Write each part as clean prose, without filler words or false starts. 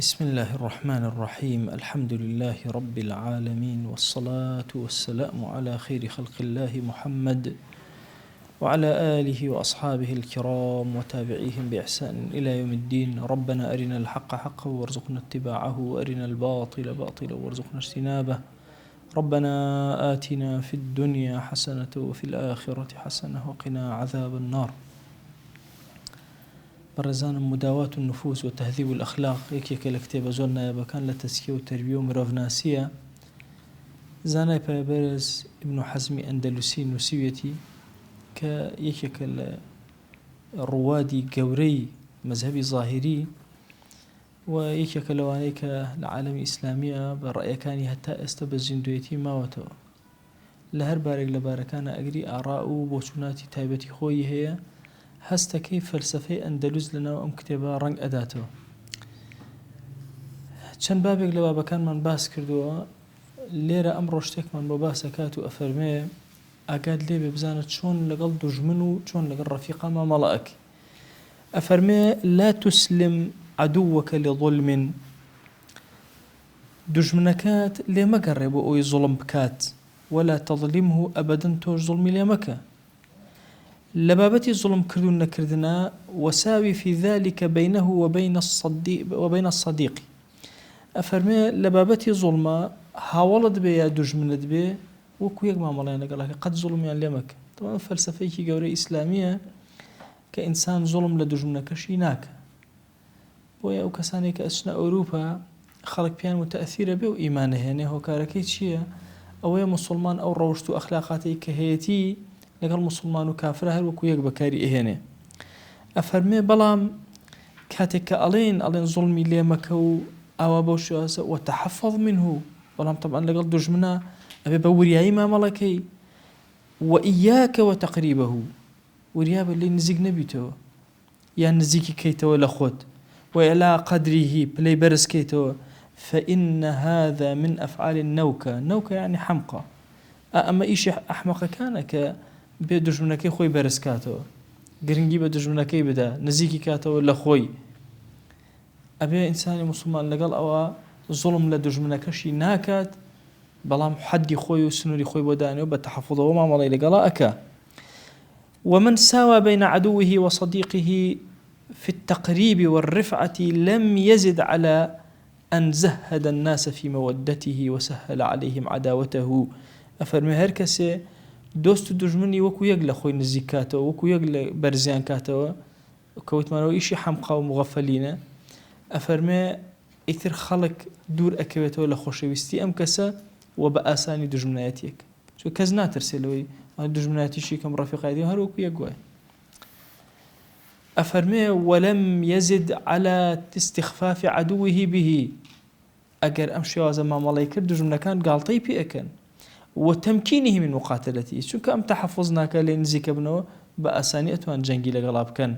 بسم الله الرحمن الرحيم. الحمد لله رب العالمين، والصلاة والسلام على خير خلق الله محمد وعلى آله وأصحابه الكرام وتابعيهم بإحسان إلى يوم الدين. ربنا أرنا الحق حقا وارزقنا اتباعه، وأرنا الباطل باطلا وارزقنا اجتنابه. ربنا آتنا في الدنيا حسنة وفي الآخرة حسنة وقنا عذاب النار. برزان مداواة النفوس وتهذيب الأخلاق يكيك لكتاب زولنا يبكان لتسكية وتربية ومرافناسية. زاناي بابرز ابن حزم أندلسي نسيويتي كيكيك الروادي قوري مذهبي ظاهري، ويكيك لوانيك العالم الإسلامية برأي كان حتى استبزين دويتي ما وتو لهر بارك لباركان أقري آراء وبوشوناتي تايبتي خوي هي هەستەکەی فەلسەفەی ئەندەلوس لەناو ئەم کتێبە ڕەنگ ئەداتەوە. چەند بابێک لە بابەکانمان باس کردووە، لێرە ئەم ڕۆشتێکمان بۆ باسەکات و ئەفەرمێ ئاگات لێبێ بزانە چۆن لەگەڵ دوژمن و چۆن لەگەڵ ڕەفیقا مامەڵەئەک. ئەفەرمێ لا تسلم عدووەکە لظلم، دوژمنەکەت لێ مەگەڕێ بۆ ئەوی زوڵم بکات، ولا تظلمه ئەبەدەن تۆش زوڵمی لێ مەکە. لبابتي ظلم كردون نكردنا، وساوي في ذلك بينه وبين الصديق. أفرمي لبابتي ظلمة حاولت بي يا دجمنت بي وكو يقمع ملاينا قال لك قد ظلم يعني لمك. طبعا فلسفيكي قوري إسلامية كإنسان ظلم لدجمنك شيناك، ويا وكساني كأسنا أوروبا خلق بيان متأثيرة به وإيمانه يعني هو كاركيت شيء أو يا مسلمان أو روشتو أخلاقاتي كهيتي لەگەڵ مسلمان و کافرە هەر وەکو یەک بەکاری ئەهێنێ. ئەفەرمێ بەڵام کاتێک کە ئەڵێن زوڵمی لێ مەکە و ئاوا بەو شێوازە وتەحەفەظ منه، بەڵام طبعا لەگەڵ دوژمنە ئەبێ بە وریایی مامەڵەکەی، وئیاکە وتەقریبەه، وریا بە لێ نزیک نەبیتەوە یان نزیکی کەیتەوە لە خۆت، وإلا قدره پلەی بەرز کەیتەوە، فإن هذا من أفعال النوكة يعني حمقى. أما إيش أحمق كان ك بدجمنكي خوي برسكاتو گرنگی بە دژمنەکەی بدا، نزیکی کاتەوە لە خۆی. ئەبێ ئینسانی مسلمان لەگەڵ ئەوە زوڵم لە دژمنەکەشی ناکات، بەڵام حەدی خۆی و سنووری خۆی بۆ دانێ و بە تەحەفوظەوە مامەڵەی لەگەڵا ئەکا. ومن ساوى بين عدوه وصديقه في التقريب والرفعة لم يزد على أن زهد الناس في مودته وسهل عليهم عداوته. أفرمي هر کەسێ دۆست و دژمنی وەکو یەک لە خۆی نزیک کاتەوە، وەکو یەک لە بەرزیان کاتەوە، کەوتمانەوە ئیشی حەمقا و مغەفەلینە. ئەفەرمێ ئیتر خەڵک دوور ئەکەوێتەوە لە خۆشەویستی ئەم کەسە و بە ئاسانی دژمنایەتیەک، چۆ کەس ناترسێ لەوەی دژمنایەتیشی کەم ڕەفیقایەتی هەر وەکو یەک گوایە. ئەفەرمێ ولم يزد على استخفاف عدوه به، ئەگەر ئەم شێوازە مامەڵەی کرد دژمنەکان گاڵتەی پێ ئەکەن، وتمكينه من مقاتلته، شو كم تحفظناك لنزيك ابنه بأساني أتوان جنجي لغلاب كان،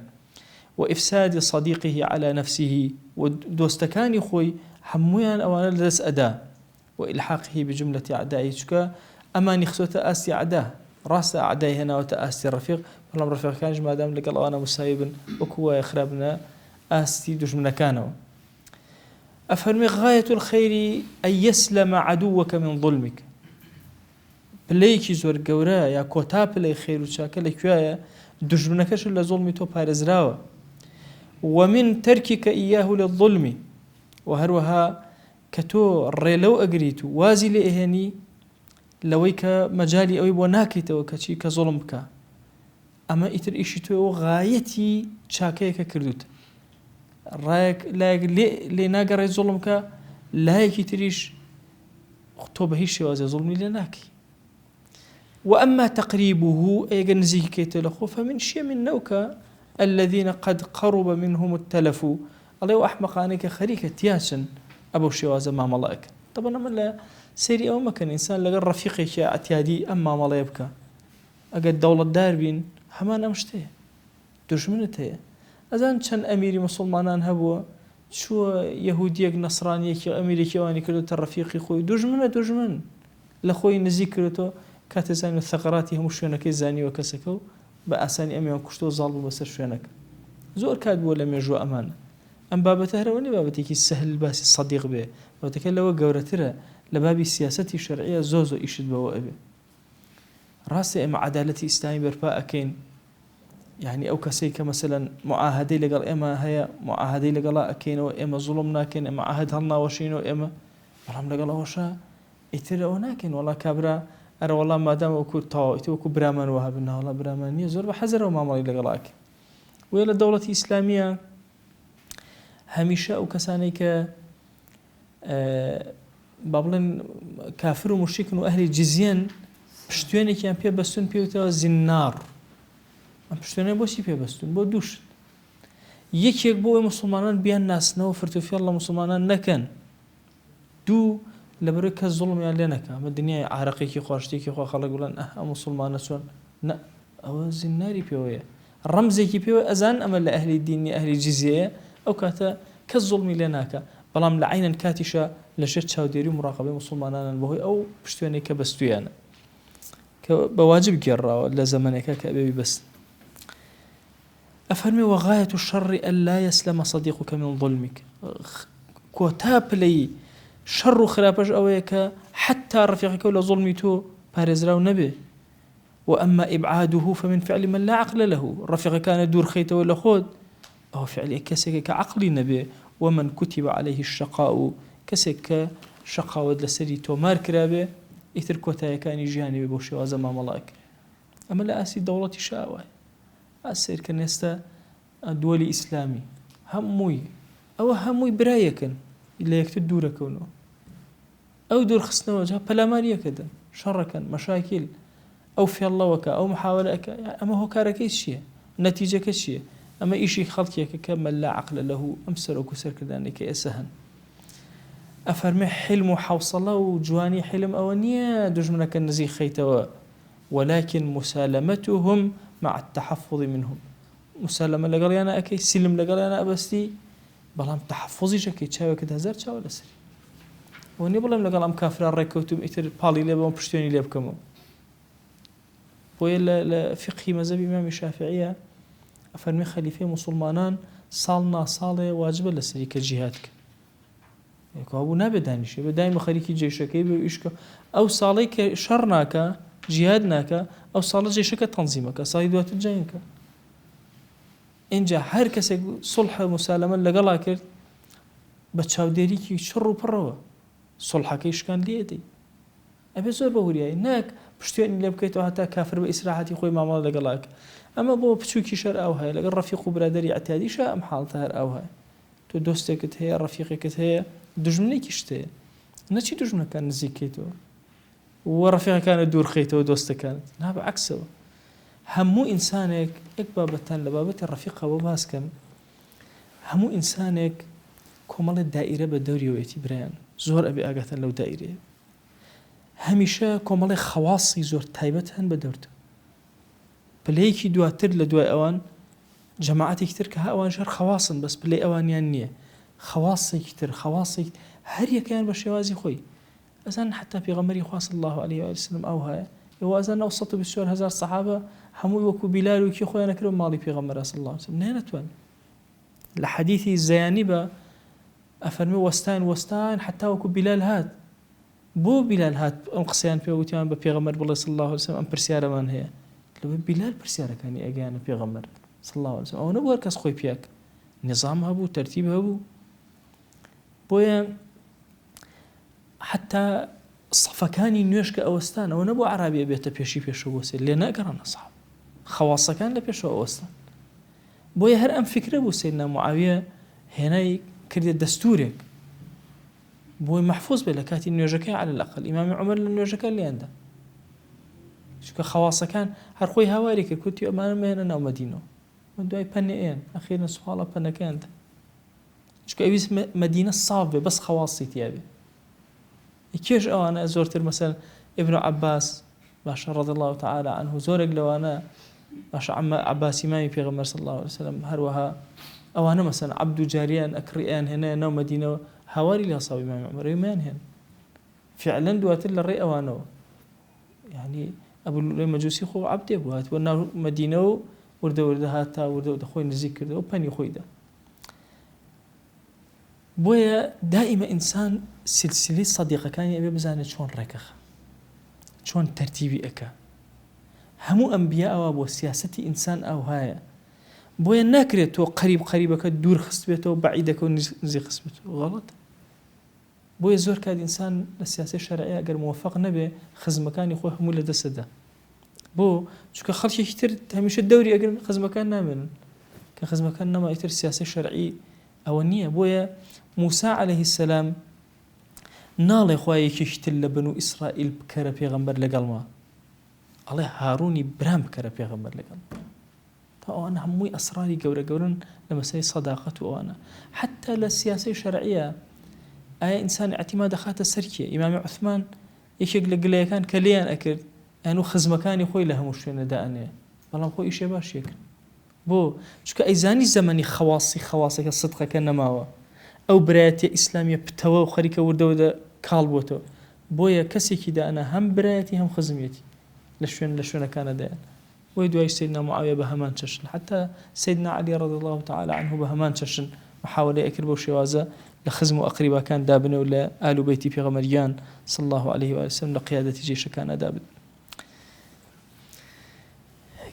وإفساد صديقه على نفسه ودوستكاني خوي حمويان أوانا لدس أداء، وإلحاقه بجملة أعدائه، شو أماني خسوة آسي أعداء راس أعدائه هنا وتآسي الرفيق، والله رفيق كانش ما دام لقال أوانا مسايبا وكوا يخربنا آسي دجمنا كانوا. أفرمي غاية الخير أن يسلم عدوك من ظلمك، پلەیەکی زۆر گەورە یا کۆتا پلەی خێر و چاکە لەکوێیە دژمنەکەش لە زوڵمی تۆ پارێزراوە. ومن تركك إياه للظلم، وهروها كتو ڕێلەو ئەگریت و وازی لێ ئەهێنی لەوەی کە مەجالی ئەوەی بۆ ناکەیتەوە کەچی کە زوڵم بکە، ئەمە ئیتر ئیشی تۆ غایەتی چاکەیەکە کردوت. لایەک لێ ناگەڕێت زوڵم بکە، لایەکی تریش تۆ بە هیچ شێوازە زوڵمی لێ ناکەی. وأما تقريبه أي نزيك كيتلخو فمن شيء من نوكا الذين قد قرب منهم التلف. الله أحمقانك خريكة تياسن أبو شوازة ما ملاك. طبعا ما سيري أو ما كان إنسان لقى رفيقك اعتيادي أما ما لا يبكى أقد دولة داربين همان أمشته دجمنته. أذن كان أميري مسلمان هبوا شو يهوديك نصرانيك أمريكي واني كردو الرفيقي خوي دجمن لخوي نزيك كردو كاتزاني الثغراتي هم شوينك زاني وكسكو بأساني أمي وكشتو ظالبو بسر شوينك زور كاد بولا ميجو أمان. ئەم بابەتە هەرەوەنی بابەتێکی سەهل باسی سەدیق بێ بابەتەکە لەوە گەورەترە لە بابی سیاسەتی شەرعیە زۆر ئیشت بەوە ئەبێ ڕاستی ئێمە عەدالەتی ئیسلامی بەرپا ئەکەین يعني ئەو کەسەی کە مەسەلەن معاهدەی لەگەڵ ئێمە هەیە معاهدەی لەگەڵا ئەکەینەوە ئێمە زوڵم ناکەین ئێمە عەهد هەڵناوەشینەوە ئێمە بەڵام لەگەڵ ئەوەشە ئیتر ئەوە ناکەین وەڵا کابرا ئەرە وەڵام مادام وەکو تەواو ئیتر وەکو برامان وها بن وەڵا برامان نییە زۆر بە حەزەرەوە مامەڵی لەگەڵاکەین وێ لە دەوڵەتی ئیسلامیە هەمیشە ئەو کەسانەی کە با بڵێن کافر و مشریکن و ئەهلی جزیەن پشتوێنێکیان پێ بەستون پێوتەوە زینار ئەم پشتوێنەی بۆچی پێبەستون بۆ دووشت یەکێک بۆ ئەوەی موسڵمانان بیان ناسنەوە فرتوفێڵ لە موسڵمانان نەکەن دوو لەبەرەوەی کەس زوڵمیان لێ نەکا ئەمە دنیای عارەقێکی خوا شتێکی خوا خەڵک بڵێن ئەم موسڵمانە چۆن نە ئەوە زیناری پێوەیە ڕەمزێکی پێوە ئەزان ئەمە لە ئەهلی دینی ئەهلی جیزیەیە ئەو کاتە کەس زوڵمی لێ ناکە بەڵام لە عینەن کاتیشە لەژێر چاودێری و مراقبەی موسڵمانانن بەهۆی ئەو پشتوێنێک کە بەستویانە کە بەواجب گێڕاوە لە زەمانێکە کە ئەبێ بەست أفرمي وغاية الشر ألا يسلم صديقك من ظلمك كوتاب لي شر خرابش أويك حتى رفيقك ولا ظلمته بارزراو نبي وأما إبعاده فمن فعل من لا عقل له رفيق كان دور خيته ولا خود أو فعل كسك كعقل نبي ومن كتب عليه الشقاء كسك شقاء لسري تومار كرابه إثر كوتايا كان جانبي بوشي وزما ملاك أما لا أسي دولة شاوة أسير كنيستا دولي إسلامي هموي أو هموي برايكن إلا يكتد دورة كونه أو دور خصنا وجهه بلا مالية كده شركا مشاكل أو في الله وكا أو محاولة يعني أما هو كاركيس شيء نتيجة كشيء أما إشي خلقيك كمل لا عقل له أمسر أو كسر كده أنك يسهن أفرمي حلم حوصله وجواني حلم أونية دجمنك النزي خيتوا ولكن مسالمتهم مع التحفظ منهم مسالمة لقال أنا أكي سلم لقال أنا أبستي بلام تحفظي جكي تشاوي كده هزار تشاوي لسري وني بلام لقال أم كافر الركوتم إتر بالي لبا وبشتوني لبكمو بويا لفقه مذهب إمام الشافعية أفرمي خليفة مسلمانان صالنا صالة واجبة لسري كجهادك يكو نابدانيش بدايما خليكي جيشك يبقى أو صاليك شرناك جهادناك أو صالة جيشك تنظيمك صالي دوات الجاينك إنجا هر كسي صلح مسالمة لقلا كرد بتشاوديريكي شر وبروا صلحك إشكان ليدي أبي زور بهوريا إنك بشتيني اللي بكيتو حتى كافر بإسراحتي خوي ما مال لقلاك أما بو بتشوكي شر أو هاي لقل رفيق برادري اعتادي شاء محالتها أو هاي تو دوستك هي رفيقك هي دجمنيك اشتهي نتشي دجمنك كان نزيكيتو ورفيقك كان دور خيته ودوسته كانت لا بعكسه همو إنسانك إقبابتان لبابت الرفيقة وباسكم همو إنسانك كمال الدائرة بالدوري وإتبران زور أبي أقاتن لو دائرة هميشه كمال خواصي زور تايبتهن بدورته بليكي دواتر لدواء أوان جماعتي كتر كها أوان شهر خواصن بس بلي أوان يانية خواصي كتر خواصي هر يكيان بشيوازي خوي أزان حتى في غمري خاص الله عليه وسلم أو هاي هو أزان أوسط بالسؤال هزار صحابة همو وكو بلال وكي خويا نكرم مالي في غمر صلى الله عليه وسلم نهنا توان لحديثي الزيانبة أفرمي وستان حتى وكو بلال هات بو بلال هات القصيان في وتيان بفي غمر بالله صلى الله عليه وسلم أم برسيارة من هي لو بلال برسيارة كان يأجانا في غمر صلى الله عليه وسلم أو نبغى كاس خوي بياك نظامها بو ترتيبها بو بويا حتى الصفكاني نيوشك أوستان أو نبو عربي بيتا بيشي بيشو بوسي اللي ناقران أصحاب خواصة كان لبيشو أوستان بويا هر أم فكرة بو سيدنا معاوية هنا كرد دستورك بويا محفوظ بلكاتي نيوشكا على الأقل إمام عمر لنيوشكا اللي عنده شكا خواصة كان هر خوي هواريك كنتي أمانا مهنا أو مدينة ودواي بنيين أخيرا سؤالا بنا كانت شكا أبيس مدينة صعبة بس خواصي تيابي كيش أنا زورت مثلا ابن عباس باشا رضي الله تعالى عنه زورك لو أنا باشا عم عباس إمامي في غمر صلى الله عليه وسلم هروها أو أنا مثلا عبد جاريان أكريان هنا نو مدينة هواري لها صاحب إمام عمر يمان هن فعلا دوات الرئي أو أنا يعني أبو المجوسي خو عبد أبوهات وأنا مدينة ورده هاتا ورده خوي نزيك كرده وبني خوي ده بويا دائما إنسان سلسلة صديقة كان يبي بزانه شون ركخ شون ترتيبي أكا همو أنبياء وابو سياستي إنسان أو هاي بويا ناكريت تو قريبك دور خصبته وبعيدك ونزي خصبته غلط. بويا زور كاد إنسان السياسة الشرعية أجر موفق نبي خزمكان يخوه همو لدسده بو شو كخلشي كتير هميش الدوري أجر خزمكان نامن كخزمكان نما يتر السياسة الشرعية أولنية. بويا موسى عليه السلام ناڵێ خوا یەکێکتر لە بنو ئیسرائیل بکەرە پێغەمبەر لەگەڵما ئەڵێ هارونی برام بکەرە پێغەمبەر لەگەڵ تا ئەوانە هەمووی ئەسراری گەورە گەورن لە مەسەلەی سەداقەت و ئەوانە حتى لە سیاسەی شەرعیە ئایا ئینسان اعتیماد دەخاتە سەر کێ؟ ئیمامی عوثمان یەکێک لە گلەیەکان کە لێیان ئەکرد ئەنوو خزمەکانی خۆی لە هەموو شوێنە دائەنێ بەڵام خۆی ئیشێ باشیەکرد بۆ چونکە ئەیزانی زەمەنی خەواسێکە سدقەکە نەماوە ئەو برایەتیە ئیسلامیە پتەوە و خەریکە وردەوەدە کاڵ بووەتەوە بۆیە کەسێکی دائەنە هەم برایەتی هەم خزمەتی لە شوێنەکانە دایان بۆی دوای سیدنا معاویە بە هەمان چەشن حتى سیدنا علی رضی الله تعالی عنه بە هەمان چەشن محاولەی ئەکرد بەو شێوازە لە خزم و ئەقریباکان دابنێ و لە ئال و بەیتی پێغەمبەریان صلی الله عليه و سلم لە قیادەتی جێشەکانە دابن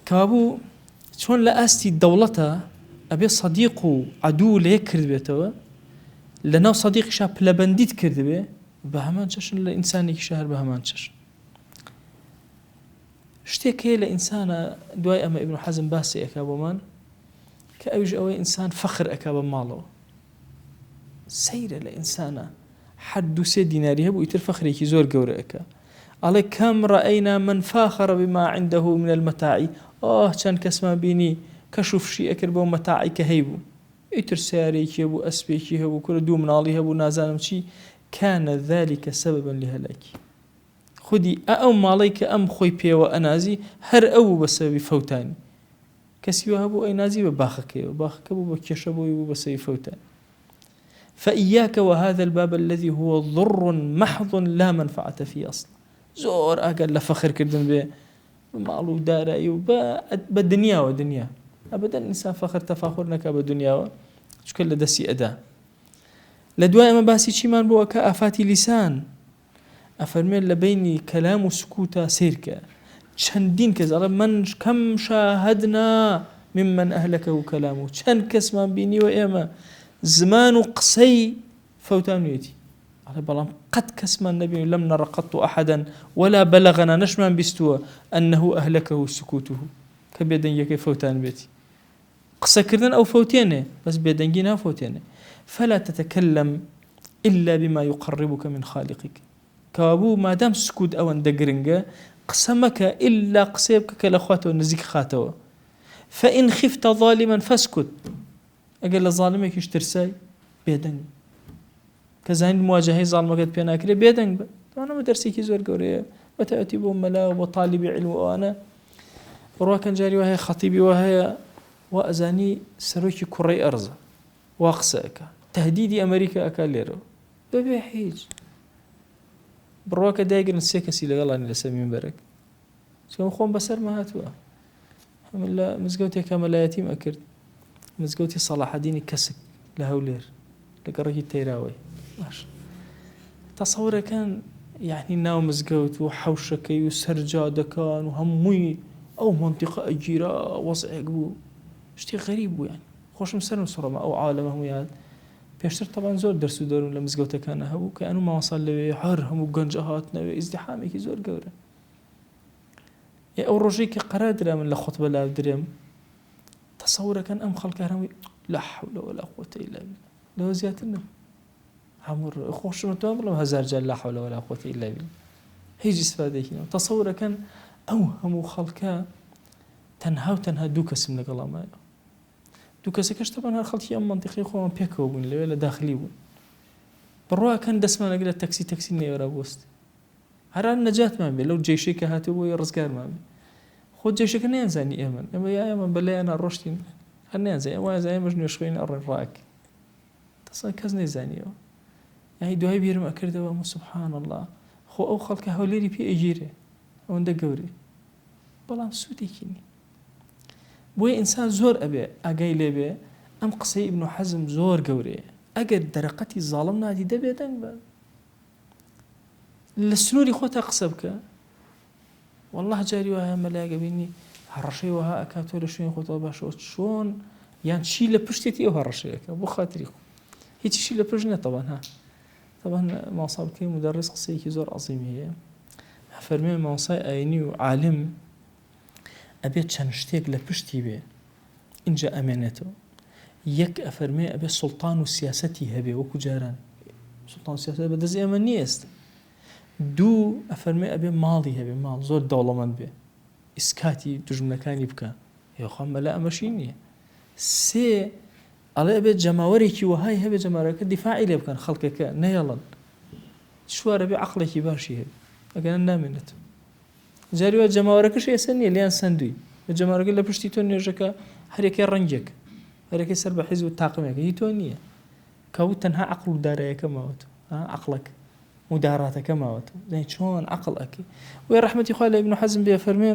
کەوابوو چۆن لە ئاستی دەوڵەتە ئەبێ صدیق و عەدوو لە یەک کرد بێتەوە لەناو صدیقیشا پلەبەندیت کردبێ بە هەمان چەشن لە ئینسانێکیشا هەر بە هەمان چەشن شتێک هەیە لە ئینسانە دوای ئەمە ئیبن حەزم باسی ئەکا بۆمان کە ئەویش ئەوەی ئینسان فەخر ئەکا بە ماڵەوە سەیرە لە ئینسانە حەد دو سێ دیناری هەبوو ئیتر فەخرێکی زۆر گەورە ئەکا ئەڵێ کەم ڕەئەینا من فاخر بما عنده من المتاع چەند کەسمان بینی کەش و فشی ئەکرد بۆ مەتاعی کە هەیبوو ئیتر سیارێکی هەبوو ئەسپێکی هەبوو کورە دوو مناڵی هەبوو نازانم چی كان ذلك سببا لهلاكي خودی ئەو ماڵی کە ئەم خۆی پێوە ئەنازی هەر ئەو بەسەبی فەوتانی کەسی وە هەبوو ئەینازی بە باخەکە بوو بە کێشە بۆی بوو بەسەبی فەوتانی فإياك وهذا الباب الذي هو ضر محض لا منفعة فيه أصلا زور أقل لفخر كردن بمالو داري وبالدنيا ودنيا أبدا الإنسان فخر تفاخرنك بالدنيا شكل لدسي أداء لدواء ما باسي شيمان بوا كآفات لسان أفرمي لبيني كلام وسكوتا سيركا شندين كذا من كم شاهدنا ممن أهلكه كلامه شن كسما بيني وإيما زمان قصي فوتانيتي على بلام قد كسما النبي لم نر قط أحدا ولا بلغنا نشمان بستوى أنه أهلكه سكوته كبيدن يكي فوتان بيتي قصة كردن أو فوتينه بس بيدن جينا فوتينه فلا تتكلم إلا بما يقربك من خالقك كابو ما دام سكوت أو اندقرنجا قسمك إلا قسيبك كالأخوات ونزيك خاتوا فإن خفت ظالما فاسكت أقل ظالمك يشترساي بيدنج كزين المواجهة ظالمك بيناكري بيدنج أنا مدرسي كي زور قوري وتأتي بأملا وطالب علم وأنا رواكن جاري وهي خطيبي وهي وأزاني سروكي كري أرزة واقسأك تهديدي أمريكا أكاليرو ببي حيج برواك دايقر نسيكسي لغلاني لسمين برك سيكون خوان بسر ما هاتوا الحمد لله مزقوتي كامل يتيم أكرد مزقوتي صلاح ديني كسك لهولير لقرقي التيراوي ماشي تصور كان يعني ناو مزقوت وحوشكي وسرجادة كان وهموي أو منطقة أجيرة وضع قبو شتي غريب يعني خوش مسلم صرما أو عالمه يعني بيشتر طبعا زور درسوا دورهم لمزقوته كان هبو كأنه ما وصل له حرهم وجنجهاتنا ازدحامي كي زور قورة يا أو رجيك قرادرة من الخطبة لا دريم تصور كان أم خلق هرمي لا حول ولا قوة إلا بالله لو زيادتنا عمر خوش متوامر لو هزار جل لا حول ولا قوة إلا بالله هيجي استفادة هنا تصور كان أوهم خلقها تنها دوكس من قلامه دوكس كش طبعا هالخلطي أم منطقي خو من بيكو بون اللي ولا داخلي بون بروا كان دسمنا نقول تاكسي نيورا بوست هرا النجاة ما بي لو جيشي كهاتو بو يرزقار ما بي خود جيشي كان ينزاني إيمن إما يا إيمن بلي أنا الرشتين خلني ينزاني أما زي مجنو شوين أرن راك تصل كزني زاني يعني دوهي بيرم أكرده سبحان الله خو أو خلق هوليري بي أجيره وانده قوري بلام سودي كيني بوي إنسان زور أبي أقاي لبي أم قصي ابن حزم زور قوري ئەگەر دەرەقەتی زاڵم نادی دەبێ دەنگ بە لە سنووری خۆتا قسە بکە. والله جاری وایە مەلایەکە بینی هەڕەشەی وەها ئەکات تۆ لە شوێنی خۆتەوە باشەوە چۆن یان چی لە پشتێتی ئەو هەڕەشەیەکە بۆ خاتری خۆ هیچیشی لە پشت نێت طبعاً طبعاً ماوەسا بکەی مدەڕیس قسەیەکی زۆر عەزیمی هەیە فەرمێ ماوەسای ئاینی و عالم ئەبێت چەند شتێک لە پشتی بێ اینجا ئەمێنێتەوە. یەک ئەفەرمێ ئەبێ سوڵتان و سیاسەتی هەبێ وەکو جاران سوڵتان و سیاسەت بەدەست ئێمە نییە ئێستا. دوو ئەفەرمێ ئەبێ ماڵی هەبێ ماڵ زۆر دەوڵەمەند بێ ئیسکاتی دژمنەکانی بکە یاخوا مەلا ئەمەشی نییە. سێ ئەڵێ ئەبێت جەماوەرێکی وەهای هەبێ جەماوەرەکە دیفاعی لێ بکەن خەڵکەکە نەیەڵن. چوارە بێ عەقڵێکی باشی هەبێ ئەگەر نامێنێت. جاری وایە جەماوەرەکەش ئێستا نییە لیان سندووی بە جەماوەرەکە لە پشتی تۆ نوێژەکە هەرێکی ڕەنگێک هەرێکی سەر بە حیزب و تاقمێکە هی تۆ نییە کەوت تەنها عەقڵ و داراییەکە ماوەتەوە عەقڵەک مداراتەکە ماوەتەوە دەی چۆن عەقڵ ئەکەی. وێ ڕەحمەتی خوا لە ئیبن حەزم بێ فەرمێ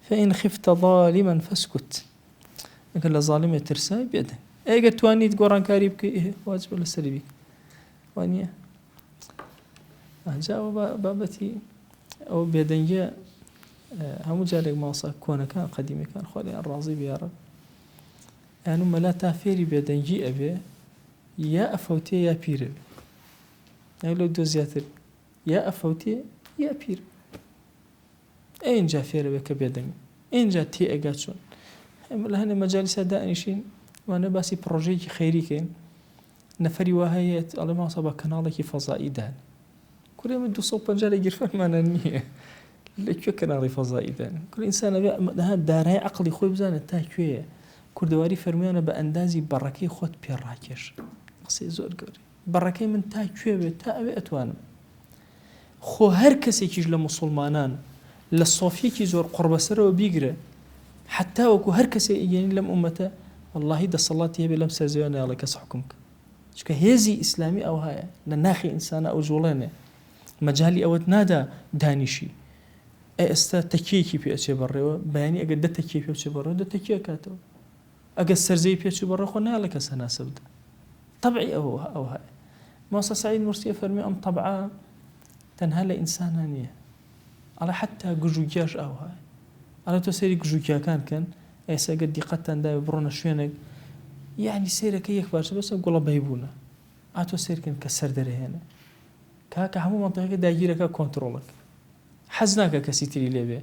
فإن خفت ظالما فاسكت ئەگەر لە زاڵمێ ترسای بێدەنگ ئەگەر توانیت گۆڕانکاری بکەی واجبە لەسەری بیت وانییە. ئەجا بابەتی ئەو بێدەنگیە هەموو جارێک ماوەسا کۆنەکان قەدیمیەکان خوا لێیان ڕازی بێ یا ڕەب یان مەلا تا فێری بێدەنگی ئەبێ یا ئەفەوتێ یا پیرە بێ یا لەو دۆ زیاتر یا ئەفەوتێ یا پیر ئینجا فێرە بێ کە بێدەنگ ئینجا تێ ئەگا چۆن لە هەندێک مەجالیسا دائنیشین وانە باسی پرۆژەیەکی خەیریکەین نەفەری وا هەیەت ئەڵێ ماوەسا بە کەناڵێکی فەزایی دان کورێمە 250 لە گیرفانمانە نییە لەکوێ کەناڵی فەزایی دان کور ئینسانە بێ دارای عەقڵی خۆی بزانێت تا کوێیە. کوردەواری فەرمویانە بە ئەندازی بەڕەکەی خۆت پێڕاکێش قسەی زۆر گەورەی بەڕەکەی من تا کوێ بێت تا ئەوێ ئەتوانم. خۆ هەر کەسێکیش لە موسڵمانان لە سۆفیەکی زۆر قوربەسەرەوە بیگرە حتا وەکو هەر کەسێ ئیگەنی لەم ئومەتە واللهی دەسەڵاتی هەبێ لەم سەرزەویە ناڵێ کەس حکم کە چکە هێزی ئیسلامی ئەو هەیە لە ناخی ئینسانە ئەو جوڵێنێ مەجالی ئەوەت نادا دانیشی ئێستا تەکیەکی پێچێ بەڕێوە بەیانی ئەگەر دە تەکیە پێچێ بەڕێوە دە تەکیە کاتەوە ئەگەر سەرزەی پێچێ بەڕێ خۆ ناڵێ کەس هەناسە بدە طبعی ئەو هەیە. مۆسا سعید مرسیە فەرمی ئەم طبعا تەنها لە ئینسانە نییە ئەڵێ حتا گژوگیاش ئەو هەیە ئەڵێ تۆ سەیری گژوگیاکان کەن ئێستا ئەگەر دیقەتتان داوێ بڕۆنە شوێنێک یعنی سیرەکە یەک باشە بەسە گوڵە بەیبوونە ئاتۆ سیرکەن کە سەر دەرەهێنە کاکە هەموو مەنتەقەکە داگیرەکە کۆنتڕۆڵەکە حەز ناکە کەسی تری لێبێ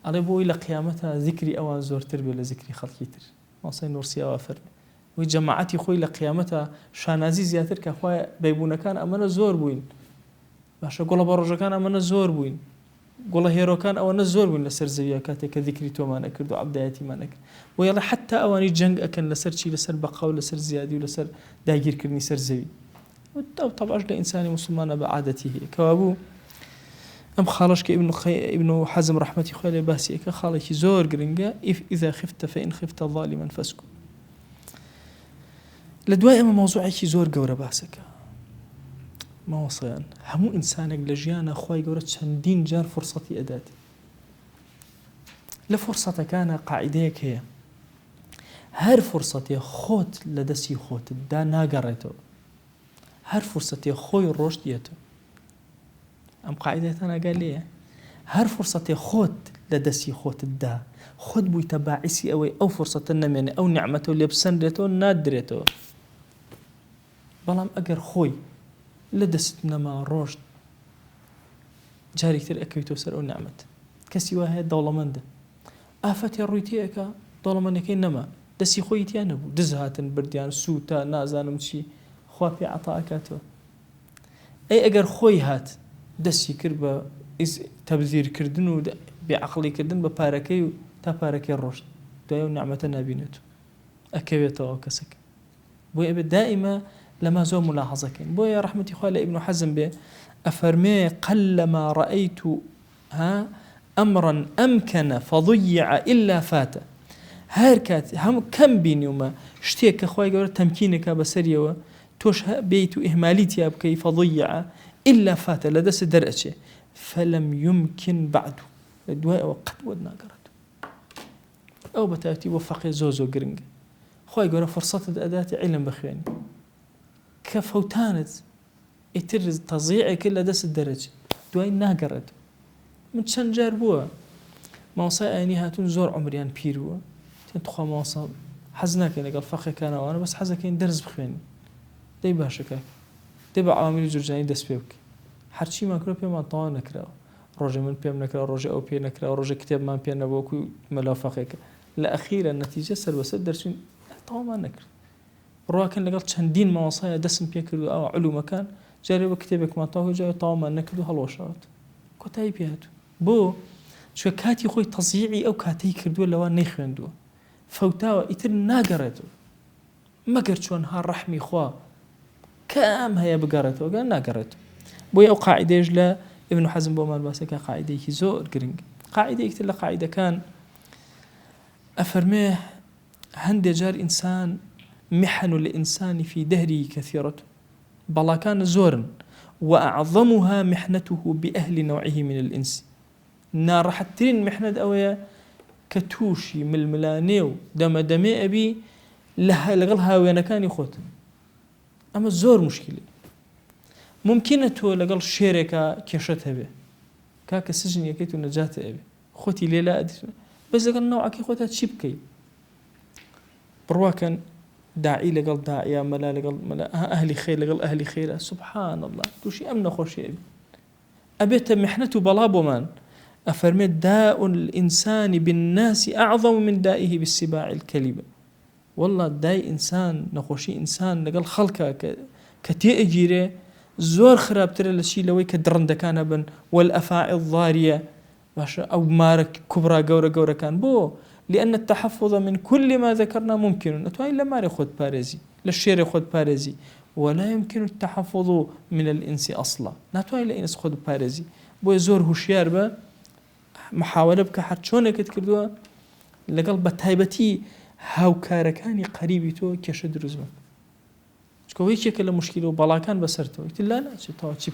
ئەڵێ بۆی لە قیامەتە ذیکری ئەوان زۆرتر بێ لە ذیکری خەڵکی تر. مۆسای نورسیەوە فەرمێ وی جەماعەتی خۆی لە قیامەتە شانازی زیاتر کە خوای بەیبوونەکان ئەمەنە زۆر بووین باشە گوڵە بەڕۆژەکان ئەمەنە زۆر بووین گوڵە هێرۆکان ئەوەنە زۆر بووین لەسەر زەویە کاتێک کە ذیکری تۆمانە کرد و عەبدایەتیمانە کرد بۆ یەڵێ حتا ئەوانی جەنگ ئەکەن لەسەر چی لەسەر بەقا و لەسەر زیادی و لەسەر داگیرکردنی سەر زەوی ئەو طبعاش لە ئینسانی موسڵمانە بە عادەتی هەیە کەوا بوو ئەم خاڵش کە ئیبن حەزم ڕەحمەتی خوای لێ باسیەکە خاڵێکی زۆر گرنگە ئیذا خفت فإن خفت ظالما فاسكت. لە دوای ئەمە مۆزوعێکی زۆر گەورە باسەکە ماوەسەیان هەموو ئینسانێک لە ژیانە خوای گەورە چەندین جار فرسەتی ئەداتی لە فرسەتەکانە قاعیدەیەک هەیە هەر فرسەتێ خۆت لە دەستی خۆتتدا ناگەڕێتەوە هەر فرسەتێ خۆی ڕۆشت دێتەوە. ئەم قاعیدەتان ئاگا لێیە هەر فرسەتێ خۆت لە دەستی خۆتتدا خۆت بوویتە باعیسی ئەوەی ئەو فرسەتە نەمێنێ ئەو نیعمەتە و لێ بسەندرێتەوە نادرێتەوە. بەڵام ئەگەر خۆی لە دەست نەما ڕۆشت جارێکتر ئەکەویتەوە سەر ئەو نیعمەت کەسی وا هەیە دەوڵەمەندە ئافەتی ڕووی تێ ئەکا دەوڵەمەندەکەی نەما دەستی خۆی تیان نەبوو دز هاتن بردیان سووتە نازانم چی خوا پێ عەتا ئەکاتەوە. ئەی ئەگەر خۆی هات دەستی کرد بە تەبزیرکردن و بێعەقڵیکردن بە پارەکەی و تا پارەکەی ڕۆشت دوای ئەو نیعمەتە نابینێت و ئەکەوێتەوە کەسەکە. بۆیە ئەبێ دائیمە لەما زۆر ملاحەزەکەین. بۆیە ڕەحمەتی خوا لە ئیبن حەزم بێ ئەفەرمێ قەلەما ڕەئەیت ئەمرا ئەمکەنە فەضیع إلا فاتە هەر کات هەموو کەم بینیومە شتێک کە خوای گەورە تەمکینێکە بەسەریەوە تۆش بێیت و ئیهمالی تیا بکەی فەضیع إلا فاتە لە دەست دەرئەچێ فەلەم یمکن بعد لە دوای ئەوە قەت بۆت ناگەڕێت. ئەو بەتایبەتی بۆ فەقێ زۆر گرنگە خوای گەورە فرسەتت ئەداتی عیلم بخوێنی كفوتانت ئیتر تەزیعێکی لە دەست دەرەچێت دوای ناگەڕێت. من چەند جار بووە مامۆستای ئاینی هاتوون زۆر عمریان پیر بووە تێن توخوا مامۆستا حەز ناکەین لەگەڵ فەقێکانەوانە بەس حەزەکەین دەرس بخوێنین. دەی باشەکە دەی بە عاملی جورجانی دەست پێ بکەین. هەرچی ماکرۆ پێمان تەواو نەکراوە، ڕۆژێ من پێم نەکراوە، ڕۆژێ ئەو پێ نەکراوە، ڕۆژێ کتێبمان پێ نەبووەکو مەلاو فەقێکە. لە ئەخیرە نەتیجە سەر بەسەر دەرچوین تەواومان نەکرد. ڕواکەن لەگەڵ چەندین مامۆستایە دەستم پێ کرد و ئەوە علومەکان جارێ بە کتێبێکمان تەواو جارێ تەواومان نەکرد و هەڵۆشاوت کۆتایی پێ هاتوو. بۆ چوە کاتی خۆی تەزیعی ئەو کاتەی کردووە لەوان نەیخوێندووە فەوتاوە ئیتر ناگەڕێتەوە مەگەر چۆن ها ڕەحمی خوا کام هەیە بگەڕێتەوە گەر ناگەڕێتەوە. بۆی ئەو قاعیدەیەش لە ابن حەزم بۆمان باسەکە قاعیدەیەکی زۆر گرنگ. قاعیدەیەکتر لە قاعیدەکان ئەفەرمێ هەندێک جار ئینسان محن الإنسان في دهره كثيرة بەڵاکان زۆرن وأعظمها محنته بأهل نوعه من الإنس. ناڕەحەتترین محنەت ئەوەیە کە تووشی ململانێ و دەمەدەمێ ئەبی لەگەڵ هاوێنەکانی خۆت. ئەمە زۆر مشکلە. ممکنە تۆ لەگەڵ شێرێکە کێشەت هەبێ کاکە سژنیەکەیت و نەجاتە ئەبێ خۆتی لێلا ئەدرێ بەس لەگەڵ نەوعەکەی خۆتا چی بکەیت؟ بڕواکەن داعی لەگەڵ داعیا مەلا لەگەڵ مەلا ئەهلی خەیر لەگەڵ ئەهلی خەیرە سوبحان الله تووشی ئەم نەخۆشی ئەبێ ئەبێتە محنەت و بەڵا بۆمان. أفرمت داء الإنسان بالناس أعظم من دائه بالسباع الكلبة. والله داي إنسان نخوشي إنسان نقل خلقه كتيجيره زور خراب ترى لشي لوي كدرند كان بن والأفاعي الضارية باش أو مارك كبرى جورة كان بو لأن التحفظ من كل ما ذكرنا ممكن. أتوين لما ياخذ باريزي للشير ياخذ باريزي ولا يمكن التحفظ من الإنس أصلا. نتوين لإنس خذ باريزي بو يزور هوشيار با محاولة بکە هەر چۆنێکت کردووە لەگەڵ بە تایبەتی هاوکارەکانی قەریبی تۆ کێشە دروست بن چکە یەکێکە لە مشکلە و بەڵاکان بەسەرتەوە ئیتر لا ناچێتەوە چی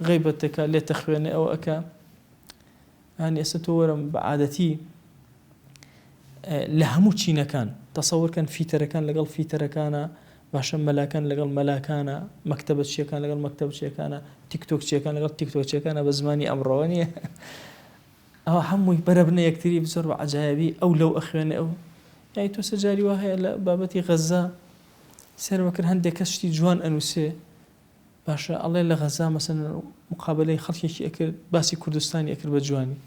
غەیبەتەکە لێتە خوێنێ ئەوە ئەکا هەنی ئێستا تۆ وەرم بە عادەتی لە هەموو چینەکان تەسەوورکەن فیتەرەکان لەگەڵ فیتەرەکانە باشە مەلاکان لەگەڵ مەلاکانە مەکتەبە چیەکان لەگەڵ مەکتەب چیەکانە تیکتۆک چیەکان لەگەڵ تیکتۆک چیەکانە بە زمانی ئەمڕۆوە نیە ئەوە هەمووی بەرەبنە یەکتری زۆر بە عەجایبی ئەو لەو ئەخوێنێ ئەو یانی تۆ سەجاری وا هەیە لە بابەتی غەزا سەرمەکرد هەندێک کەس شتی جوان ئەنووسێ باشە ئەڵێ لە غەزا مەسەن مقابلەی خەڵکێکی ئەکرد باسی کوردستانی ئەکرد بە جوانی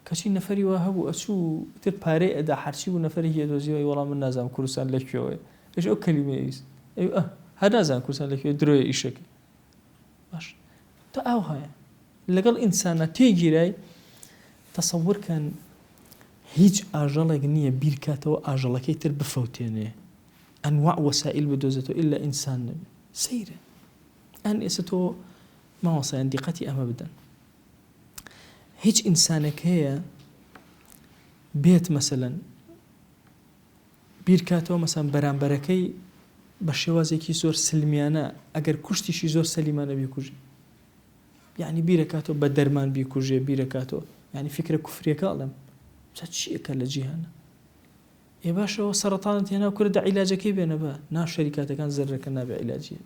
کەچی نەفەری وا هەبوو ئەچوو تر پارەی ئەدا هەرچی بوو نەفەری هێدۆزیەوەی وەڵام من نازانم کوردستان لەکوێوەیە ئەش ئەو کەلیمەیە ویست هەر نازانم کوردستان لەکوێ درۆیە ئیشەکە باش تا ئەو هەیە لەگەڵ ئینسانە تێگیرای تصور كان هیچ ئاژەڵێک نییە بیرکاتەوە ئاژەڵەکەی تر بفەوتێنێ ئەنواع وەسائل بدۆزێتەوە ئیلا ئینسان نەبێ سەیرە ئەن ئێستا تۆ مامۆسایان دیقەتی ئەمە بدەن هیچ ئینسانێک هەیە بێت مەسەلەن بیرکاتەوە مەسەن بەرامبەرەکەی بە شێوازێکی زۆر سلمیانە ئەگەر کوشتیشی زۆر سەلیمانە بیکوژێ یعنی بیرەکاتەوە بە دەرمان بیکوژێ بیرەکاتەوە يعني فكرة كفرية كالم شيء كلا جيهانا يا باشا وسرطان هنا وكل علاجه كيف انا با نا شركات كان زر كنا بعلاجيه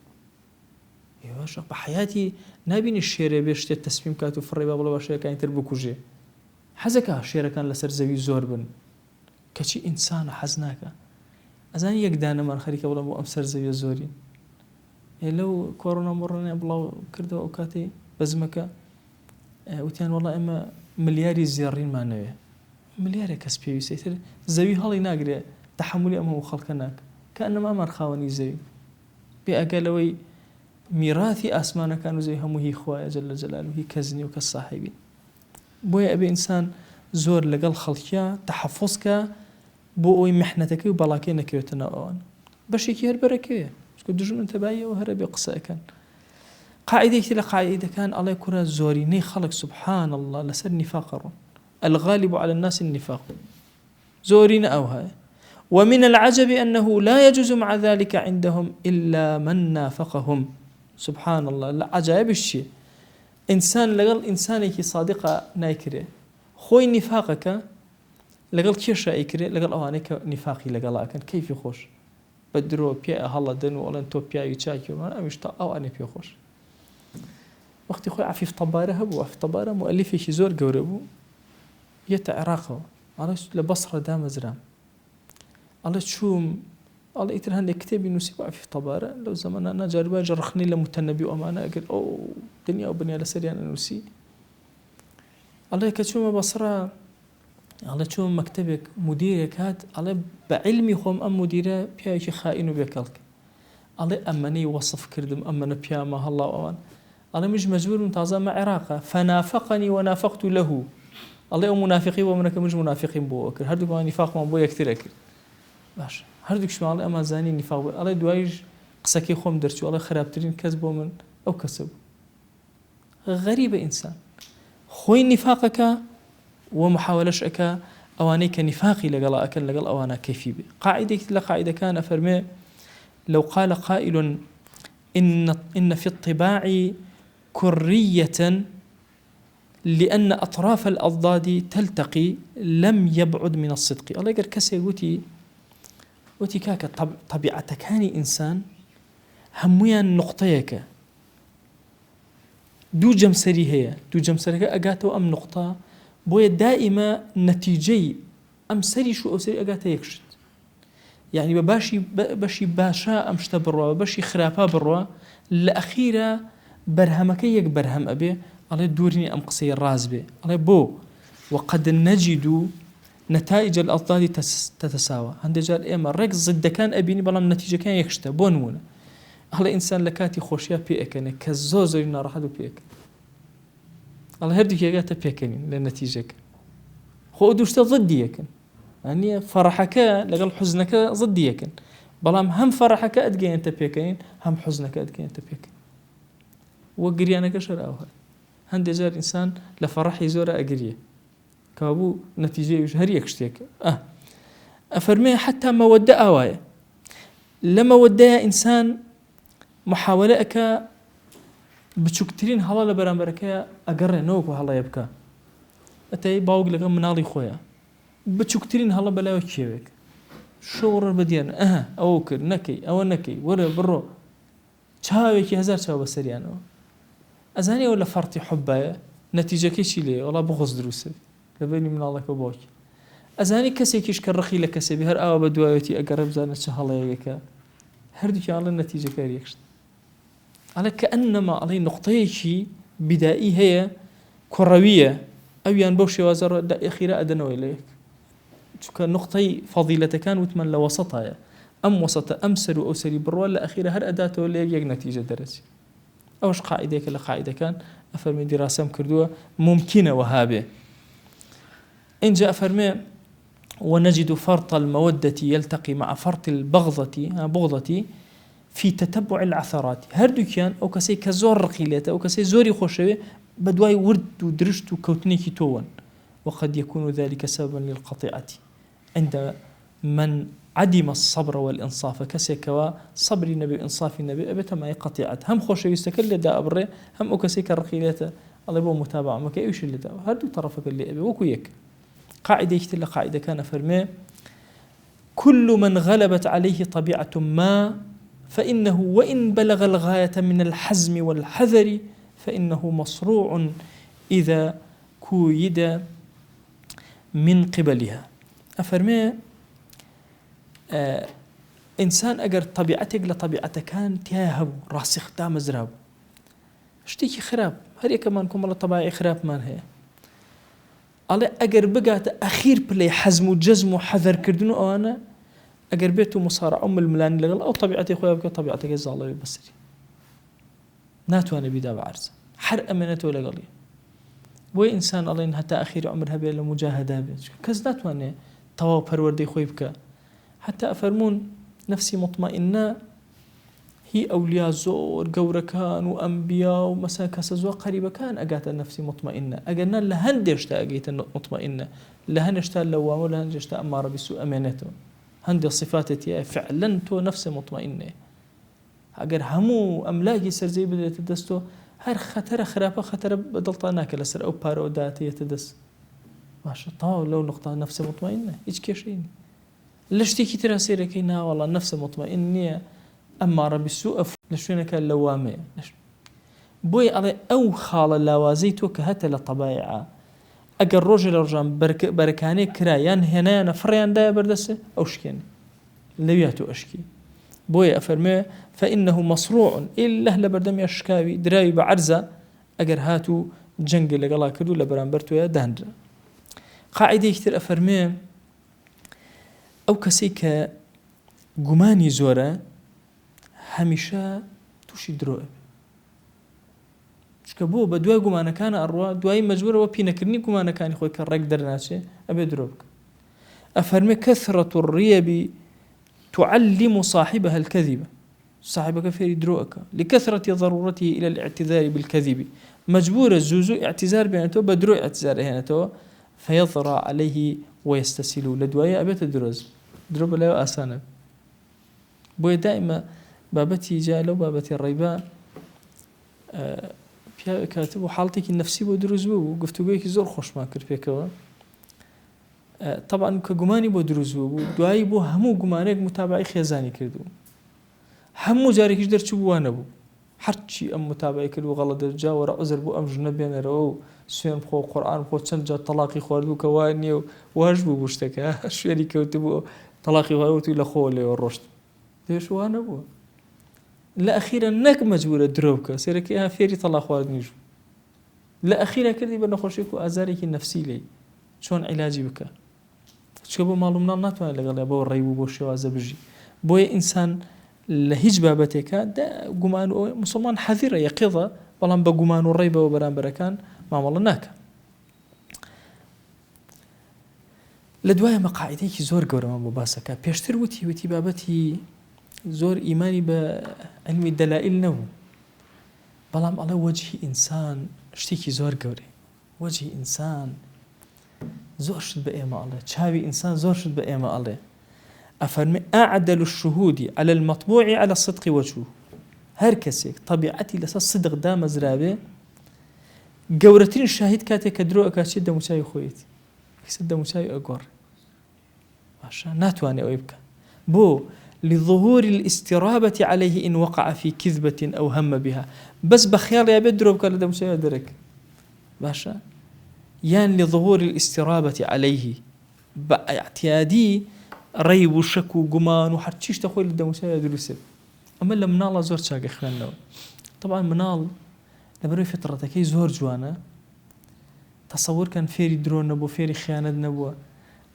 يا باشا بحياتي نابين الشيره بيشت التسميم كاتو فري بابا باشا كان تربكوجي حزكا شيره كان لسر زوي زور بن كشي انسان حزناك ازان يقدانا من خريك ولا مو امسر زوي زورين لو كورونا مرنا بلا كردو اوكاتي بزمكه وتيان والله اما ملياري زيارين معنوية ملياري كسبي يسيتر زوي هالي ناقري تحملي أمه خلقناك كأنما أمر خاوني زوي بأقلوي ميراثي أسمانا كانوا زي همه هي خوايا جل جلاله هي كزني وكالصاحبين بويا أبي إنسان زور لقل خلقيا تحفظك بوي محنتك وبلاكينا كيوتنا أوان باش يكير بركيه شكو دجون انتباهي وهربي قصة كان قاعدة كتير قاعدة كان الله يكون زوري ني خلق سبحان الله لسر نفاق الغالب على الناس النفاق زورين أوها ومن العجب أنه لا يجوز مع ذلك عندهم إلا من نافقهم سبحان الله لا عجائب الشيء إنسان لقل إنسانك صادقة نايكري خوي نفاقك لقل كيشا يكري لقل أوانيك نفاقي لقل أكن كيف يخوش بدرو بيا هلا دنو ولا انتو بيا يتشاكي وانا مش او انا بيا خوش وقتی خوی عفیف طباره هبو عفیف طباره مؤلفێکی زۆر گەورە بوو یەتە عێراقەوە ئەڵێ لە بەسڕە دامەزرام ئەڵێ چووم ئەڵێ ئیتر هەندێک کتێبی نووسی بۆ عفیف طبارە لەو زەمانە جاروباجە ڕخنی لە متەنەبی و ئەمانە ئەگەر ئەو دنیا و بنیا لەسەریان نووسی ئەڵێ کە چوومە بەسڕە ئەڵێ چووم مەکتەبێک مدیرێک هات ئەڵێ بە عیلمی خۆم ئەم مدیرە پیاوێکی خائین و بێکەڵک ئەڵێ ئەمەنەی وەصف کردم ئەمەنە پیامە هەڵا ئەوان الله مش مجبور تازا مع عراقه فنافقني ونافقت له الله منافقي ومنك مش منافقين بو اكر هردوك نفاق ما بو يكثر اكر باش هردوك شمال اما زاني نفاق الله دوايج قسكي خوم درتو الله خرابترين كذبوا من او كسب غريب انسان خوي نفاقك ومحاولشك اوانيك نفاقي لقل اكل لقل اوانا كيفي بي قاعده لا قاعده كان فرمي لو قال قائل ان في الطباع كرية لأن أطراف الأضداد تلتقي لم يبعد من الصدق الله يقول كسي وتي كاكا طبيعتك هاني إنسان همويا نقطيك دو جمسري هي دو جمسري أقاته أم نقطة بويا دائما نتيجي أم سري شو أو سري أقاته يكشت يعني باشي باشا أمشت بروا باشي خرافة بروا الأخيرة برهمكي يك برهم أبي الله دورني أم قصي الراز به الله بو وقد نجد نتائج الأضداد تتساوى عند جال إما ركز ضد كان أبيني بلا النتيجة كان يكشته بونمونه الله إنسان لكاتي خوشيا بيأكنه كزوز لنا راح دو بيأكن الله هردك يجاته بيأكنين للنتيجة خو دوشته ضدي يكن يعني فرحك لقل حزنك ضدي يكن بلام هم فرحك أدقي أنت بيأكنين هم حزنك أدقي أنت بيأكن وقريانا كشر أوها هندي جار إنسان لفرح يزور أقريه كابو نتيجة يشهر يكشتيك أفرمي حتى ما ودأ أوايا لما ودأ إنسان محاولة بتشكترين هلا لبرامبركة أقرأ نوك وهلا يبكى أتاي باوق لقى منالي خويا بتشكترين هلا بلا وكيبك شور بديان أوكر نكي أو نكي ورا برو شاويكي هزار شاو بسريانو أزاني ولا فرطي حبايا نتيجة كيشي ليه والله بغض دروسه لبيني من الله كبوك أزاني كسي كيش كالرخي لكسي بهر آوا بدوايتي أقرب زانت شهلا يكا هردوكي على النتيجة كاريكشت على كأنما علي نقطيكي بدائي هي كروية أو ينبوشي وزر دا إخيرا أدنو إليك شوكا نقطي فضيلة كان وتمن لوسطها أم وسط أمسر وأسري بروا لأخيرا هر أداته إليك يق نتيجة درسي أوش قاعدة كلا قاعدة كان أفرمي دراسة مكردوة ممكنة وهابة إن جاء أفرمي ونجد فرط المودة يلتقي مع فرط بغضة في تتبع العثرات هردو كان أو كسي كزور رقيلات أو كسي زوري خوشوي بدواي ورد ودرشت وكوتنيكي تون وقد يكون ذلك سببا للقطيعة عند من عدم الصبر والإنصاف كسيكوا صبر النبي إنصاف النبي أبتا ما يقطيعت هم خوشوي يستكل دا أبري هم أو كسي كالرقيلات الله يبو متابعة ما كيوش اللي دا هردو طرفك اللي أبي وكويك قاعدة يكتل قاعدة كان فرمي كل من غلبت عليه طبيعة ما فإنه وإن بلغ الغاية من الحزم والحذر فإنه مصروع إذا كويد من قبلها أفرمي إنسان أجر طبيعتك لطبيعتك كان تياهب راسخ دام زراب اشتيكي خراب هري كمان كم الله طبيعي خراب مان هي على أجر بقات أخير بلي حزم وجزم وحذر كردنو أنا أجر بيته مصارع الملان لغل أو طبيعتي خويا بك طبيعتك الزالة بسري ناتو أنا بيدا بعرس حرق أمانته لغلي وي إنسان الله إن حتى أخير عمرها بين المجاهدة كز ناتو أنا طواب پروردي خوي بك حتى أفرمون نفسي مطمئنة هي أولياء زور قوركان وأنبياء ومساكس زور قريبة كان أجات النفسي مطمئنة أجنا لهندشتا أجيت مطمئنة لهنشتا لوام ولهنشتا أمارة بسوء أمانته هندي الصفات يا فعلا تو نفس مطمئنة أجر همو أملاكي سرزي بدأ تدستو هر خطر خرابة خطر بدلطاناك لسر أو بارودات يتدس ماشي طاو لو نقطة نفس مطمئنة إيش كيشين لشتێکی ترا سێرەکەی ناوەڵە نەفسە مطمئن نییە ئەمارە بالسوء لە شوێنەکە لەوامەیە بۆی ئەڵێ ئەو خاڵە لاوازەی تۆ کە هەتە لە تەبایعە ئەگەر ڕۆژێ لە ڕۆژان بەرەکانەی کرا یان هێنایانە فڕیاندایە بەردەسێ ئەو شکێنێ لەویا تۆ ئەشکی بۆیە ئەفەرمێ فإنه مصروع إلا لبردم يشكاوي دراوي بعرزة أجر هاتو جنگ لقلا كدو لبرانبر تويا داندرا قاعدة كتير أفرمي أو كسيك جماني زورة هميشة توشي دروء شكبو بدوا جمانا كان أروى دواي مجبورة وبينا كرني جمانا كان يخوي كرق درناسي أبي دروبك أفرمي كثرة الريب تعلم صاحبها الكذبة صاحبك في دروءك لكثرة ضرورته إلى الاعتذار بالكذب مجبور الزوزو اعتذار بينته بدرو اعتذار هنا فيضرع عليه ويستسل لدوايا أبيت الدروز دروب لا أسانا بوي دائما بابتي جالو بابتي الريباء كاتب وحالتك النفسي ودروز وقفتو بيك زور خوش ما كرفيكوا طبعا كجماني بدروز دواي بو همو جمانك متابعي خيزاني كردو همو جاري كيش درتشو وانا بو حرشي ام متابعي كردو غلط درجا ورا عذر بو ام جنبينا رو سوين بخو قران بخو تسنجا طلاقي خوردو كواني واجبو بوشتك شويري كوتبو طلاقي خوردو لا خولي والرشد ليش وانا بو لا اخيرا نك مجبوره دروبك سيرك فيري طلاق خوارد نيجو لا اخيرا كردي بنخوشيكو ازاريك النفسي لي شلون علاجي بك شكبو معلومنا ناتوان لەگەڵ بۆ ڕێی بوو بۆ شێوازە بژی بۆیە ئینسان لە هیچ بابەتێکە گومان و مسلمان حەذیرە یەقیضە بەڵام بە گومان و ڕێی بەوە بەرامبەرەکان مامەڵە ناکە لە دوایە مەقاعدەیەکی زۆر گەورەمان بۆ باسەکە پێشتر وتی بابەتی زۆر ئیمانی بە علمی دەلائیل نەبوو بەڵام ئەڵێ وەجهی ئینسان شتێکی زۆر گەورەی وەجهی ئینسان زور شد بأيما الله شاوي إنسان زور شد بأيما الله أفرمي أعدل الشهود على المطبوع على الصدق وجهه هركسك طبيعتي لسا الصدق دام زرابي قورتين الشاهد كاتي كدرو أكاشي دا مساوي خويتي يسد مساوي أقور باشا ناتواني أويبك بو لظهور الاسترابة عليه إن وقع في كذبة أو هم بها بس بخيال يا بدرو بكال دا مساوي درك باشا يان لظهور الاسترابة عليه باعتيادي ريب وشك وقمان وحرتشيش تخوي لدى مسايا دروسب أما اللي منال زور شاق إخواننا طبعا منال لبروي فترتكي زور جوانا تصور كان فيري درون نبو فيري خيانة نبو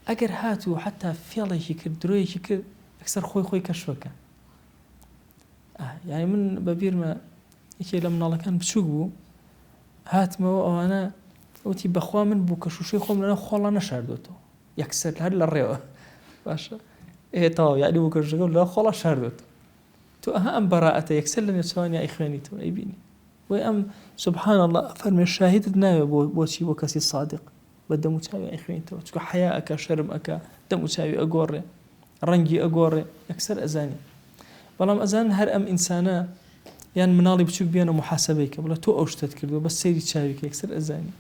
أقر هاتو حتى فيالي شكر دروي شكر أكثر خوي كشوكا يعني من ببير ما إيكي لمنال كان بشوقو هات ما وأنا وتي بخوا من بو كشوشي خوم لنا خولا نشاردوتو يكسر هاد للريوه باشا ايه طاو يعني بو كشوشي خوم لنا خولا شاردوتو تو أهم براءته يكسر لنا سواني يا إخواني تو أيبيني وأم سبحان الله فرمي الشاهد دنا بو شي بو كسي صادق بدا مساوي يا إخواني تو تكو حياءك شرمك دا مساوي أقوري رنجي أقوري يكسر أزاني بلام أزان هر أم إنسانا يعني منالي بتشوك بيانا محاسبيك بلا تو أوشتت كردو بس سيري تشاويك يكسر أزاني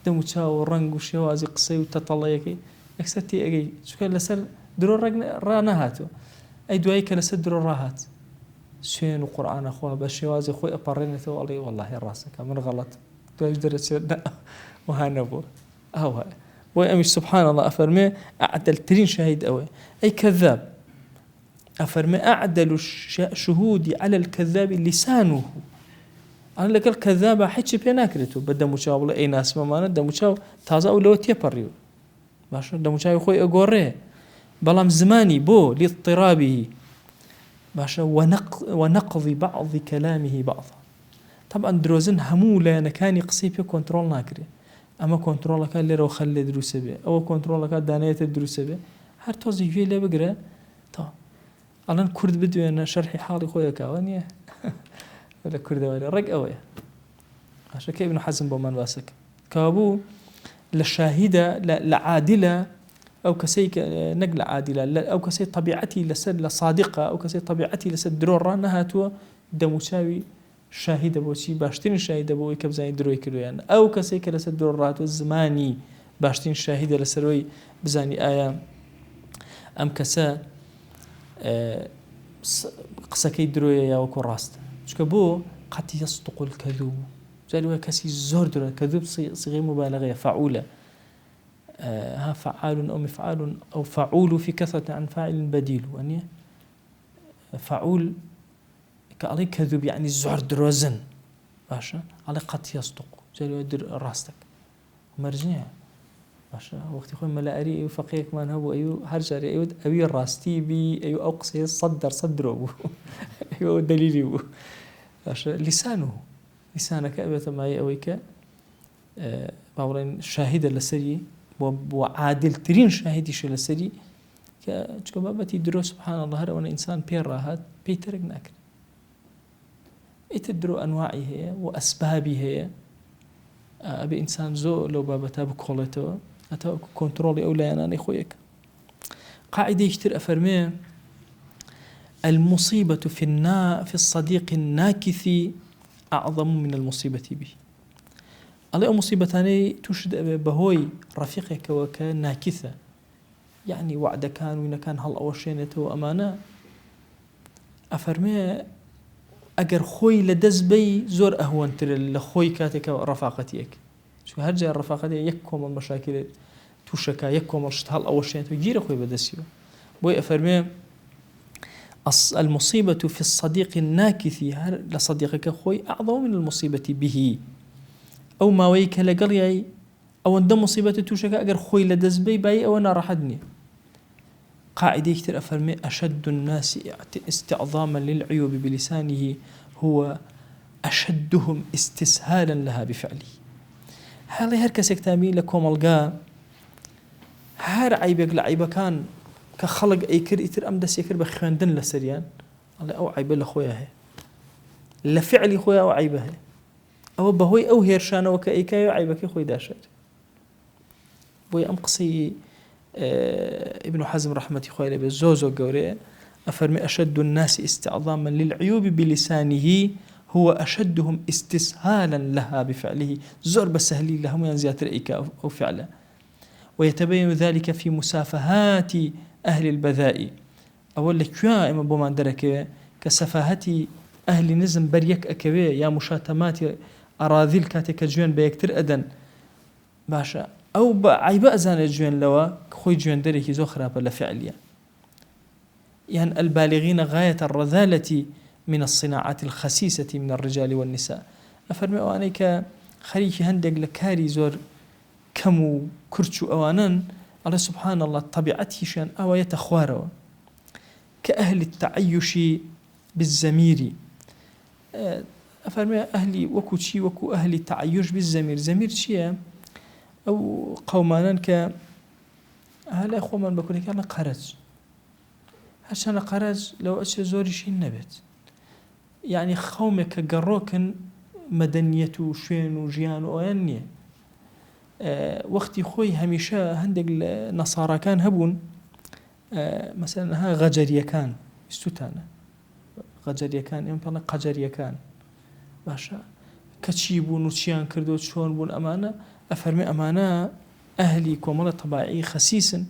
دمو تشاو رنگ و شێوازی قسەی و تەتەڵەیەکەی یەکسەر تێ ئەگەی چونکە لەسەر درۆ ڕانەهاتەوە ئەی دوایی کە لەسەر درۆ ڕاهات سوێن و قورئانە خوا بە شێوازی خۆی ئەپەڕێنێتەوە ئەڵێ وەڵڵاهی ڕاستەکە من غەڵەت دوایش دەرەچێت وها نەبووە ئەوە بۆی ئەمیش سبحان الله ئەفەرمێ ئەعدەلترین شاهید ئەوەیە ئەی کەذاب ئەفەرمێ ئەعدەل الشهود على الكذاب لسانه أنا لك الكذابة حتى بيناكرتو بدأ مشاو ولا أي ناس ما مانا بدأ مشاو تازا أو لو تيبريو باشا بدأ مشاو خوي أقوري بلام زماني بو لاضطرابه باشا ونقض بعض كلامه بعضا طبعا دروزن همو لا نكاني قصيبه كنترول ناكري أما كنترول كان ليرو خلي دروسه به أو كنترول كان دانية دروسه به هر توزي جوي لا بقرا طب الآن كرد بدو أنا شرحي حالي خويا كاوانيه ولا كردوالي رق أوي عشان كي ابن حزم بومان واسك كابو للشاهدة لعادلة أو كسي نقل عادلة أو كسي طبيعتي لسد لصادقة أو كسي طبيعتي لسد درور رانها تو دموساوي شاهدة بوشي باشتين شاهدة بوي كبزاني دروي كلويان أو كسي كلسد درور راتو الزماني باشتين شاهدة لسروي بزاني آيام ئەم کەسە قسەکەی درۆیە یا وەکو ڕاستە چکە بۆ قەت یەصدق الکەذوب جاری وایە کەسی زۆر درۆ کەذوب صیغەی مبالغەیە فەعولە ها فعال أو مفعال أو فعول في كثرة عن فاعل بديل يعني فعول كألي كذب يعني زور دروزن باشا على قد يصدق جالي ودر راستك مرجنيها باشا وقت يخوي ملائري أيو فقيك ما هو أيو هرجري أيو أبي الراستي بي أيو أقصي صدره أيو دليلي باشا لسانك أبي معي أويك باورين شاهدة لسري وعادل ترين شاهديش لسري كبابتي درو سبحان الله هر وانا إنسان بير راهات بيترق ناكر يتدرو أنواعي هي وأسبابي هي أبي إنسان زو لو بابتا بكولته أتا كنترولي أولا أنا إخويك قاعدة يشتر أفرمي المصيبة في الصديق الناكث أعظم من المصيبة به الله مصيبتاني تشد بهوي رفيقك وكان ناكثة يعني وعد كان وين كان هل أوشينته أمانة أفرمي أجر خوي لدزبي زور أهون تر لخوي كاتك رفاقتيك شو هرجع الرفاقتي يكم المشاكل توشكا يكم هل أوشينته يجير خوي بدسيو بوي أفرمي المصيبة في الصديق الناكث لصديقك خوي أعظم من المصيبة به أو ما ويك لقريعي أو أن مصيبة توشك أجر خوي لدزبي باي أو أنا راحدني قاعدة يكتر أفرمي أشد الناس استعظاما للعيوب بلسانه هو أشدهم استسهالا لها بفعله هذا هركسك تامين لكم القا هر عيبك لعيبك كان كخلق أي كر يتر أمدس يكر بخواندن لسريان الله أو عيب لخويا هي لفعلي خويا أو عيبه أو بهوي أو هيرشان وكأيكاي عيبك خوي داشر بوي أم قصي ابن حزم رحمة خويا بزوزو قوري أفرمي أشد الناس استعظاما للعيوب بلسانه هو أشدهم استسهالا لها بفعله زور بسهلي لهم ينزيات رأيك أو فعله ويتبين ذلك في مسافهات أهل البذاء أول لك يا إما بومان درك كسفاهة أهل نزم بريك أكوي يا مشاتمات أراذيل كاتك جوان بيكتر أدن باشا أو عيب أزان الجوان لوا خوي جوان دريكي زو خرابة لفعليا يعني البالغين غاية الرذالة من الصناعات الخسيسة من الرجال والنساء أفرمي أوانيك خريكي هندق لكاري زور كمو كرتشو أوانان على سبحان الله طبيعته شان أو يتخواروا كأهل التعيش بالزمير أفرمي أهلي وكو شي وكو أهل التعيش بالزمير زمير شيء أو قومانا ك هلا أخو من بكون كأنا قرج عشان قرج لو أشي زوري شيء نبت يعني قومك جروكن مدنيته شين وجيان وأنية وقتي خوي هميشة هندق النصارى كان هبون مثلا ها غجرية كان استوتانا غجرية كان يمكن قجرية كان باشا كتشيبون وتشيان كردو تشون بون أمانة أفرمي أمانة أهلي كومالة طبيعي خسيسا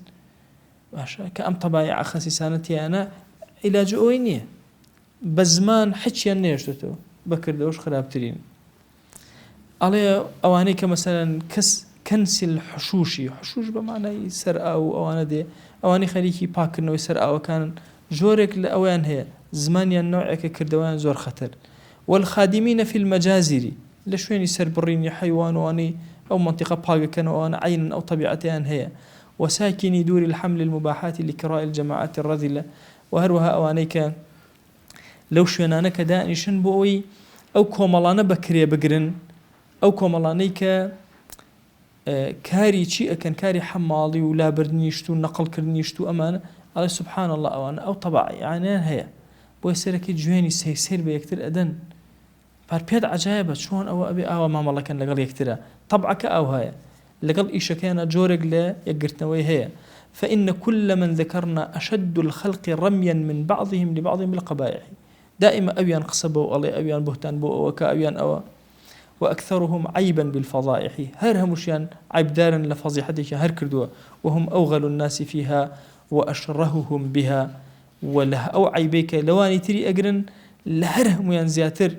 باشا كأم طبيعي خسيسانتي أنا علاج أوينية بزمان حكي نيشتو بكردوش خرابترين على أواني كمثلا كنس الحشوش بمعنى سرقة أو أنا أواني خليكي باكرنا وسرقة وكان جورك لأوان هي زمان النوع كردوان زور خطر والخادمين في المجازر لشوين يسر بريني حيوان واني أو منطقة باقة كانوا وأنا عين أو طبيعتان هي وساكني دور الحمل المباحات لكراء الجماعات الرذلة وهروها أوانيك لو شوينانا كداني شنبوي أو كومالانا بكريا بقرن أو كومالانيك كاري شيء كان كاري حمالي ولا برنيشتو نقل كرنيشتو أمان على سبحان الله أوانا أو طبعا يعني هي بويسيرك جويني سيسير بيكتر أدن فاربيد عجائبة شون أو أبي أو ما الله كان لقل يكترها طبعك أو هي لقل إيش كان جورق لا يقرتنوي هي فإن كل من ذكرنا أشد الخلق رميا من بعضهم لبعضهم بالقبائح دائما أبيان قصبوا الله أبيان بهتان بو وكأبيان أو وأكثرهم عيبا بالفضائح هرهمشيان عيب دارا لفضيحتك هركردوا وهم أوغل الناس فيها وأشرههم بها وله أو عيبيك لواني تري أجرن لهرهم ينزياتر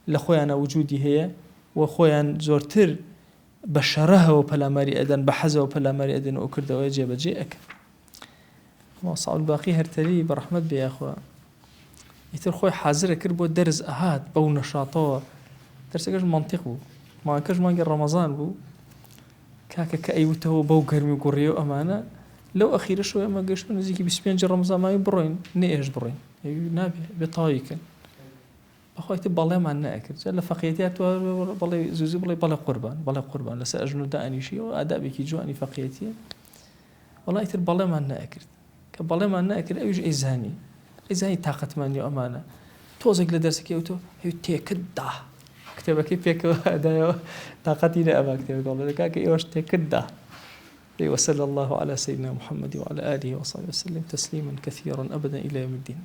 لخويانا وجودي هي وخويان زورتر بشرها وبلاماري أدن بحزة وبلاماري أدن وكرد ويجب جيئك ما صعب الباقي هرتلي برحمة بي أخوة يتر خوي حاضر كربو درز أهات بو نشاطه درس كاش منطق بو ما كاش مانجي رمضان بو كاكا كأيوته بو قرمي وقريو أمانة لو أخير شوية ما قاش من زيكي بسبين جي رمضان ما يبروين نيش بروين نابي بطايك أخوي تبالي ما ناكل جل فقيتيات بالله زوزي بالله قربان لسأجن داني شيء وأدابي كي جواني فقيتي والله يتر بالله ما ناكل كبالله ما ناكل أيش إزاني طاقة ماني أمانة توزق لدرسك يوتو هي تكدا كتابك فيك هذا طاقتي لا أبغى كتابك والله كاك إيش تكدا وصلى الله على سيدنا محمد وعلى آله وصحبه وسلم تسليما كثيرا أبدا إلى يوم الدين.